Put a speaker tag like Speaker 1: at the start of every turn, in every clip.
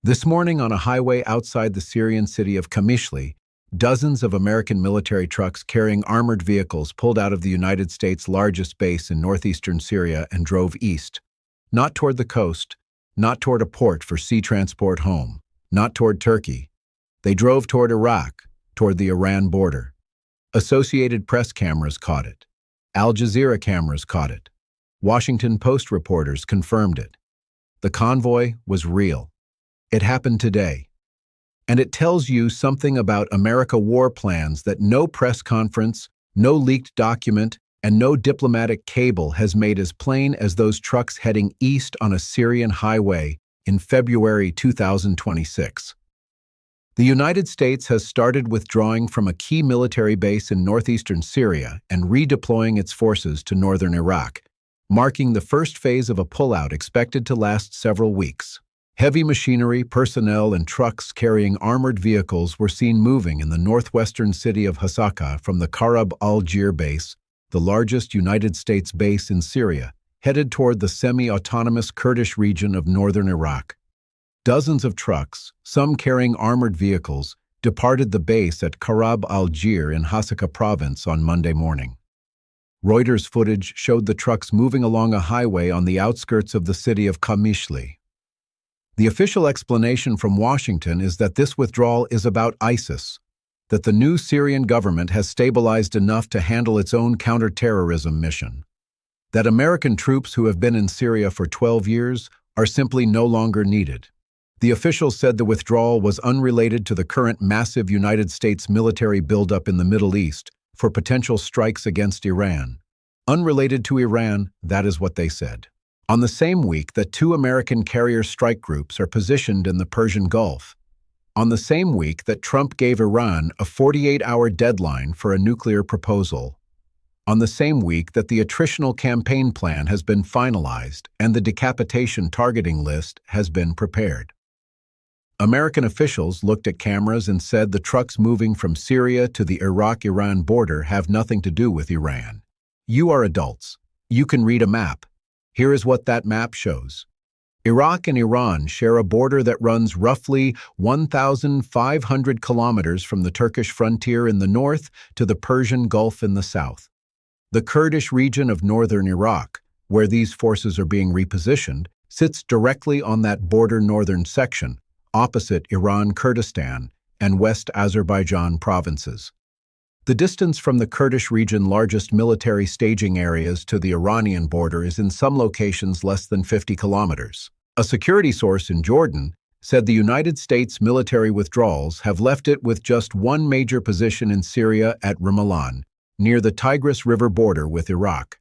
Speaker 1: This morning, on a highway outside the Syrian city of Qamishli, dozens of American military trucks carrying armored vehicles pulled out of the United States' largest base in northeastern Syria and drove east. Not toward the coast, not toward a port for sea transport home, not toward Turkey. They drove toward Iraq, toward the Iran border. Associated Press cameras caught it. Al Jazeera cameras caught it. Washington Post reporters confirmed it. The convoy was real. It happened today. And it tells you something about America war plans that no press conference, no leaked document, and no diplomatic cable has made as plain as those trucks heading east on a Syrian highway in February 2026. The United States has started withdrawing from a key military base in northeastern Syria and redeploying its forces to northern Iraq, marking the first phase of a pullout expected to last several weeks. Heavy machinery, personnel, and trucks carrying armored vehicles were seen moving in the northwestern city of Hasaka from the Karab al-Jir base, the largest United States base in Syria, headed toward the semi-autonomous Kurdish region of northern Iraq. Dozens of trucks, some carrying armored vehicles, departed the base at Karab al-Jir in Hasaka province on Monday morning. Reuters footage showed the trucks moving along a highway on the outskirts of the city of Qamishli. The official explanation from Washington is that this withdrawal is about ISIS, that the new Syrian government has stabilized enough to handle its own counterterrorism mission, that American troops who have been in Syria for 12 years are simply no longer needed. The officials said the withdrawal was unrelated to the current massive United States military buildup in the Middle East for potential strikes against Iran. Unrelated to Iran, that is what they said. On the same week that two American carrier strike groups are positioned in the Persian Gulf. On the same week that Trump gave Iran a 48-hour deadline for a nuclear proposal. On the same week that the attritional campaign plan has been finalized and the decapitation targeting list has been prepared. American officials looked at cameras and said the trucks moving from Syria to the Iraq-Iran border have nothing to do with Iran. You are adults. You can read a map. Here is what that map shows. Iraq and Iran share a border that runs roughly 1,500 kilometers from the Turkish frontier in the north to the Persian Gulf in the south. The Kurdish region of northern Iraq, where these forces are being repositioned, sits directly on that border northern section, opposite Iran Kurdistan and West Azerbaijan provinces. The distance from the Kurdish region's largest military staging areas to the Iranian border is in some locations less than 50 kilometers. A security source in Jordan said the United States military withdrawals have left it with just one major position in Syria at Ramallah, near the Tigris River border with Iraq.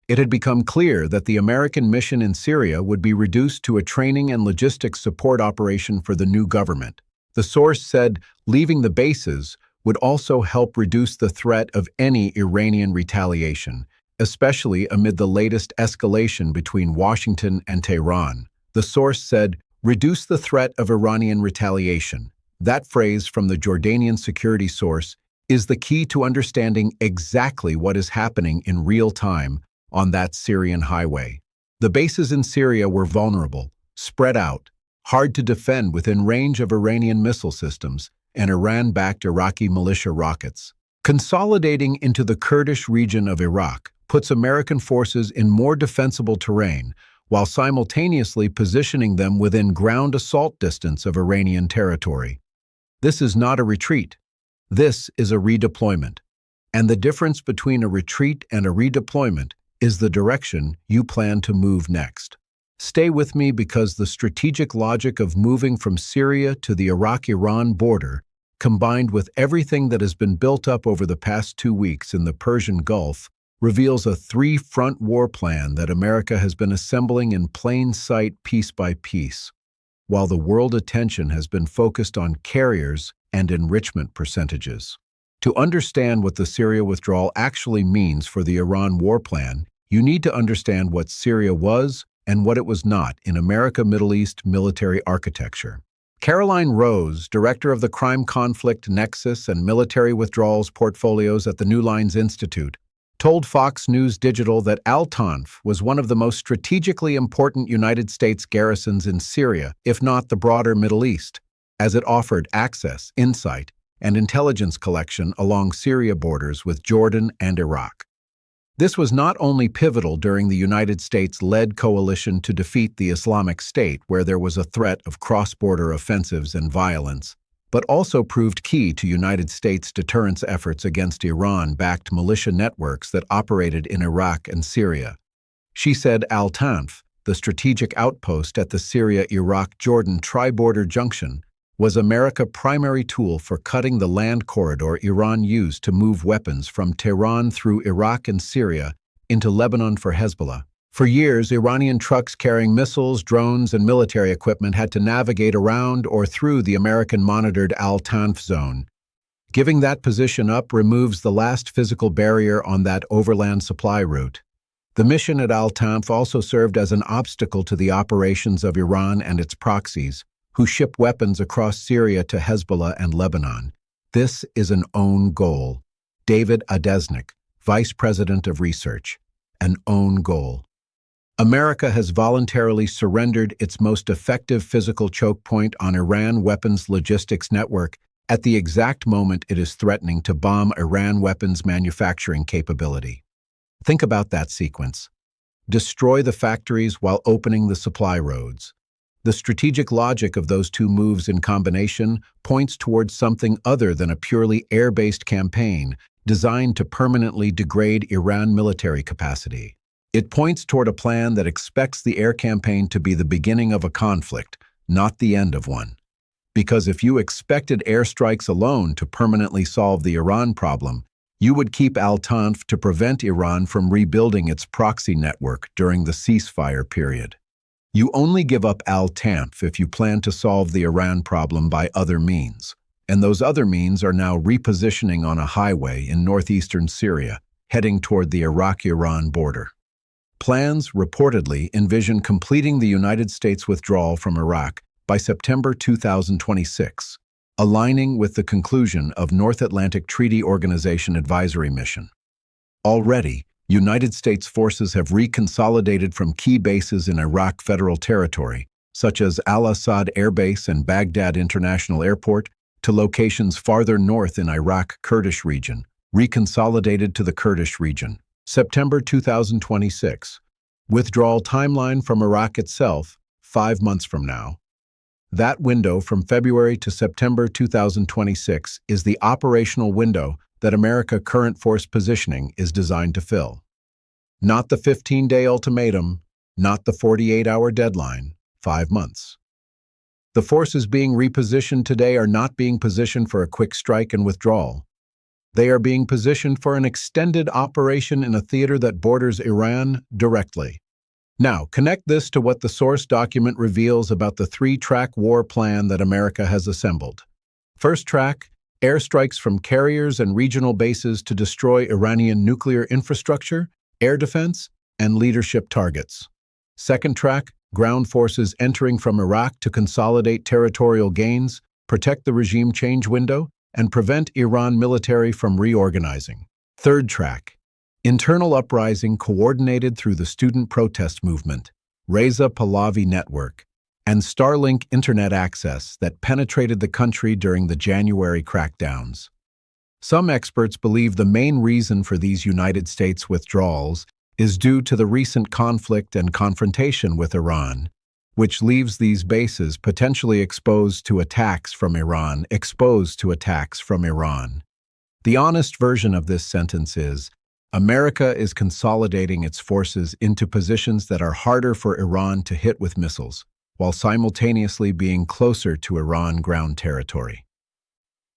Speaker 1: It had become clear that the American mission in Syria would be reduced to a training and logistics support operation for the new government. The source said leaving the bases would also help reduce the threat of any Iranian retaliation, especially amid the latest escalation between Washington and Tehran. The source said, reduce the threat of Iranian retaliation. That phrase from the Jordanian security source is the key to understanding exactly what is happening in real time on that Syrian highway. The bases in Syria were vulnerable, spread out, hard to defend within range of Iranian missile systems and Iran-backed Iraqi militia rockets. Consolidating into the Kurdish region of Iraq puts American forces in more defensible terrain while simultaneously positioning them within ground assault distance of Iranian territory. This is not a retreat. This is a redeployment. And the difference between a retreat and a redeployment is the direction you plan to move next. Stay with me because the strategic logic of moving from Syria to the Iraq-Iran border, combined with everything that has been built up over the past 2 weeks in the Persian Gulf, reveals a three-front war plan that America has been assembling in plain sight piece by piece, while the world attention has been focused on carriers and enrichment percentages. To understand what the Syria withdrawal actually means for the Iran war plan, you need to understand what Syria was and what it was not in America-Middle East military architecture. Caroline Rose, director of the Crime Conflict Nexus and Military Withdrawals Portfolios at the New Lines Institute, told Fox News Digital that Al-Tanf was one of the most strategically important United States garrisons in Syria, if not the broader Middle East, as it offered access, insight, and intelligence collection along Syria borders with Jordan and Iraq. This was not only pivotal during the United States-led coalition to defeat the Islamic State, where there was a threat of cross-border offensives and violence, but also proved key to United States deterrence efforts against Iran-backed militia networks that operated in Iraq and Syria. She said Al-Tanf, the strategic outpost at the Syria-Iraq-Jordan tri-border junction, was America's primary tool for cutting the land corridor Iran used to move weapons from Tehran through Iraq and Syria into Lebanon for Hezbollah. For years, Iranian trucks carrying missiles, drones, and military equipment had to navigate around or through the American-monitored Al-Tanf zone. Giving that position up removes the last physical barrier on that overland supply route. The mission at Al-Tanf also served as an obstacle to the operations of Iran and its proxies, who ship weapons across Syria to Hezbollah and Lebanon. This is an own goal. David Adesnik, Vice President of Research. An own goal. America has voluntarily surrendered its most effective physical choke point on Iran weapons logistics network at the exact moment it is threatening to bomb Iran weapons manufacturing capability. Think about that sequence. Destroy the factories while opening the supply roads. The strategic logic of those two moves in combination points towards something other than a purely air-based campaign designed to permanently degrade Iran military capacity. It points toward a plan that expects the air campaign to be the beginning of a conflict, not the end of one. Because if you expected airstrikes alone to permanently solve the Iran problem, you would keep Al-Tanf to prevent Iran from rebuilding its proxy network during the ceasefire period. You only give up Al-Tanf if you plan to solve the Iran problem by other means, and those other means are now repositioning on a highway in northeastern Syria, heading toward the Iraq-Iran border. Plans reportedly envision completing the United States withdrawal from Iraq by September 2026, aligning with the conclusion of North Atlantic Treaty Organization Advisory Mission. Already, United States forces have reconsolidated from key bases in Iraq federal territory, such as Al-Assad Air Base and Baghdad International Airport, to locations farther north in Iraq Kurdish region, reconsolidated to the Kurdish region. September 2026. Withdrawal timeline from Iraq itself, 5 months from now. That window from February to September 2026 is the operational window that America's current force positioning is designed to fill. Not the 15-day ultimatum, not the 48-hour deadline, 5 months. The forces being repositioned today are not being positioned for a quick strike and withdrawal. They are being positioned for an extended operation in a theater that borders Iran directly. Now, connect this to what the source document reveals about the 3-track war plan that America has assembled. First track, airstrikes from carriers and regional bases to destroy Iranian nuclear infrastructure, air defense, and leadership targets. Second track, ground forces entering from Iraq to consolidate territorial gains, protect the regime change window, and prevent Iran military from reorganizing. Third track, internal uprising coordinated through the student protest movement, Reza Pahlavi network, and Starlink internet access that penetrated the country during the January crackdowns. Some experts believe the main reason for these United States withdrawals is due to the recent conflict and confrontation with Iran, which leaves these bases potentially exposed to attacks from Iran. The honest version of this sentence is, America is consolidating its forces into positions that are harder for Iran to hit with missiles, while simultaneously being closer to Iran ground territory.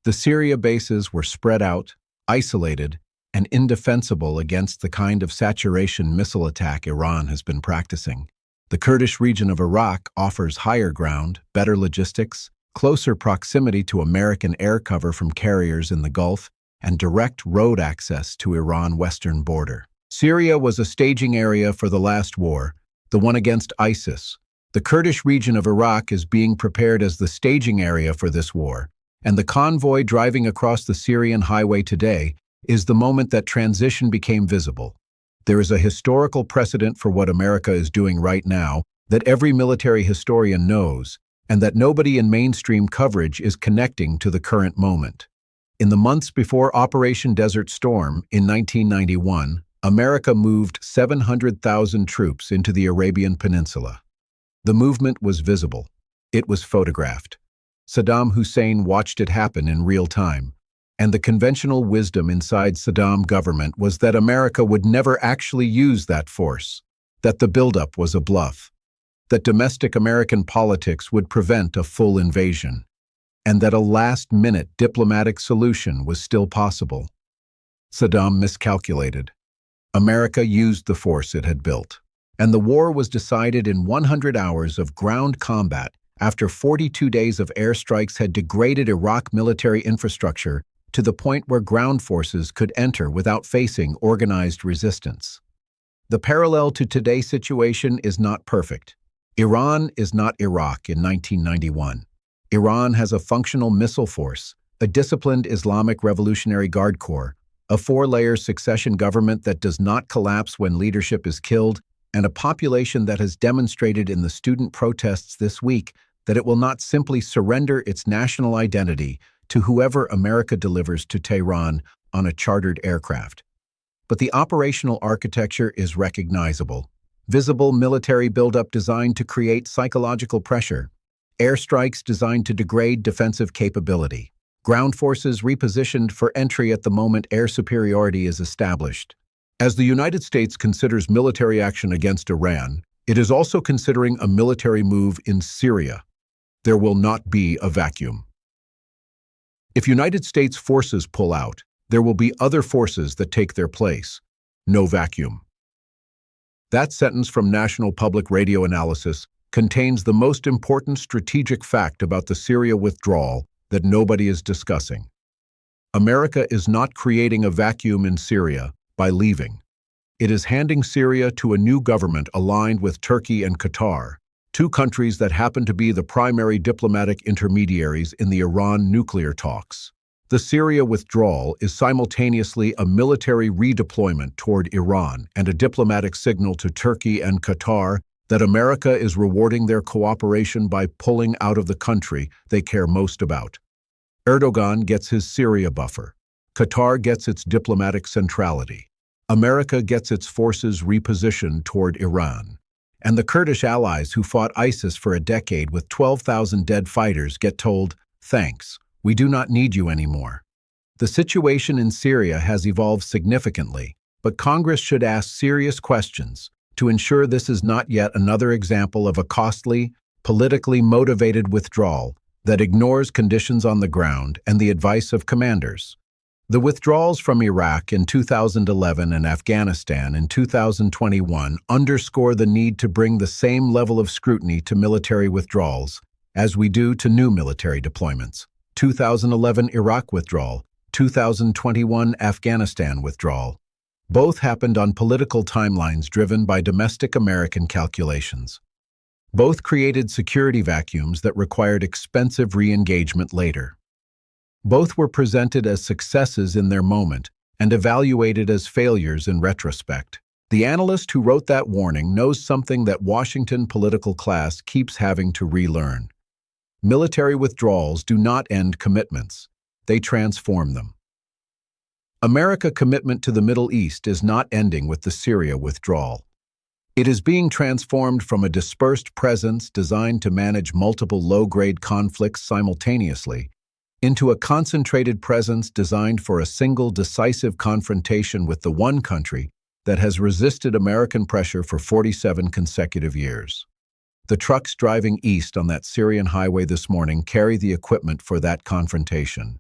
Speaker 1: The Syria bases were spread out, isolated, and indefensible against the kind of saturation missile attack Iran has been practicing. The Kurdish region of Iraq offers higher ground, better logistics, closer proximity to American air cover from carriers in the Gulf, and direct road access to Iran's western border. Syria was a staging area for the last war, the one against ISIS. The Kurdish region of Iraq is being prepared as the staging area for this war, and the convoy driving across the Syrian highway today is the moment that transition became visible. There is a historical precedent for what America is doing right now that every military historian knows, and that nobody in mainstream coverage is connecting to the current moment. In the months before Operation Desert Storm in 1991, America moved 700,000 troops into the Arabian Peninsula. The movement was visible. It was photographed. Saddam Hussein watched it happen in real time. And the conventional wisdom inside Saddam government was that America would never actually use that force, that the buildup was a bluff, that domestic American politics would prevent a full invasion, and that a last-minute diplomatic solution was still possible. Saddam miscalculated. America used the force it had built, and the war was decided in 100 hours of ground combat after 42 days of airstrikes had degraded Iraq military infrastructure to the point where ground forces could enter without facing organized resistance. The parallel to today's situation is not perfect. Iran is not Iraq in 1991. Iran has a functional missile force, a disciplined Islamic Revolutionary Guard Corps, a four-layer succession government that does not collapse when leadership is killed, and a population that has demonstrated in the student protests this week that it will not simply surrender its national identity to whoever America delivers to Tehran on a chartered aircraft. But the operational architecture is recognizable. Visible military buildup designed to create psychological pressure. Airstrikes designed to degrade defensive capability. Ground forces repositioned for entry at the moment air superiority is established. As the United States considers military action against Iran, it is also considering a military move in Syria. There will not be a vacuum. If United States forces pull out, there will be other forces that take their place. No vacuum. That sentence from National Public Radio Analysis contains the most important strategic fact about the Syria withdrawal that nobody is discussing. America is not creating a vacuum in Syria by leaving. It is handing Syria to a new government aligned with Turkey and Qatar, two countries that happen to be the primary diplomatic intermediaries in the Iran nuclear talks. The Syria withdrawal is simultaneously a military redeployment toward Iran and a diplomatic signal to Turkey and Qatar that America is rewarding their cooperation by pulling out of the country they care most about. Erdogan gets his Syria buffer. Qatar gets its diplomatic centrality. America gets its forces repositioned toward Iran. And the Kurdish allies who fought ISIS for a decade with 12,000 dead fighters get told, "Thanks, we do not need you anymore." The situation in Syria has evolved significantly, but Congress should ask serious questions to ensure this is not yet another example of a costly, politically motivated withdrawal that ignores conditions on the ground and the advice of commanders. The withdrawals from Iraq in 2011 and Afghanistan in 2021 underscore the need to bring the same level of scrutiny to military withdrawals as we do to new military deployments. 2011 Iraq withdrawal, 2021 Afghanistan withdrawal. Both happened on political timelines driven by domestic American calculations. Both created security vacuums that required expensive re-engagement later. Both were presented as successes in their moment and evaluated as failures in retrospect. The analyst who wrote that warning knows something that Washington political class keeps having to relearn. Military withdrawals do not end commitments. They transform them. America's commitment to the Middle East is not ending with the Syria withdrawal. It is being transformed from a dispersed presence designed to manage multiple low-grade conflicts simultaneously into a concentrated presence designed for a single decisive confrontation with the one country that has resisted American pressure for 47 consecutive years. The trucks driving east on that Syrian highway this morning carry the equipment for that confrontation.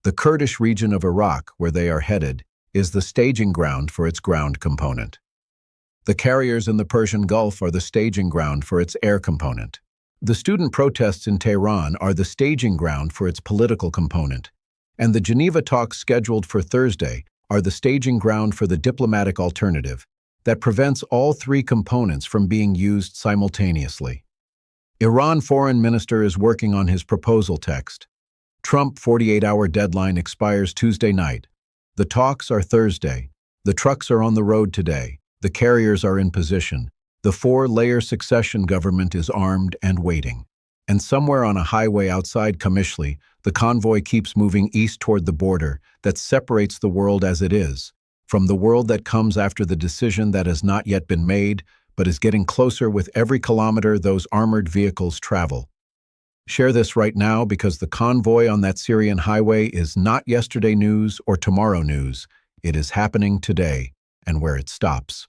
Speaker 1: The Kurdish region of Iraq, where they are headed, is the staging ground for its ground component. The carriers in the Persian Gulf are the staging ground for its air component. The student protests in Tehran are the staging ground for its political component. And the Geneva talks scheduled for Thursday are the staging ground for the diplomatic alternative that prevents all three components from being used simultaneously. Iran foreign minister is working on his proposal text. Trump 48-hour deadline expires Tuesday night. The talks are Thursday. The trucks are on the road today. The carriers are in position. The four-layer succession government is armed and waiting. And somewhere on a highway outside Kamishli, the convoy keeps moving east toward the border that separates the world as it is, from the world that comes after the decision that has not yet been made, but is getting closer with every kilometer those armored vehicles travel. Share this right now because the convoy on that Syrian highway is not yesterday news or tomorrow news. It is happening today, and where it stops.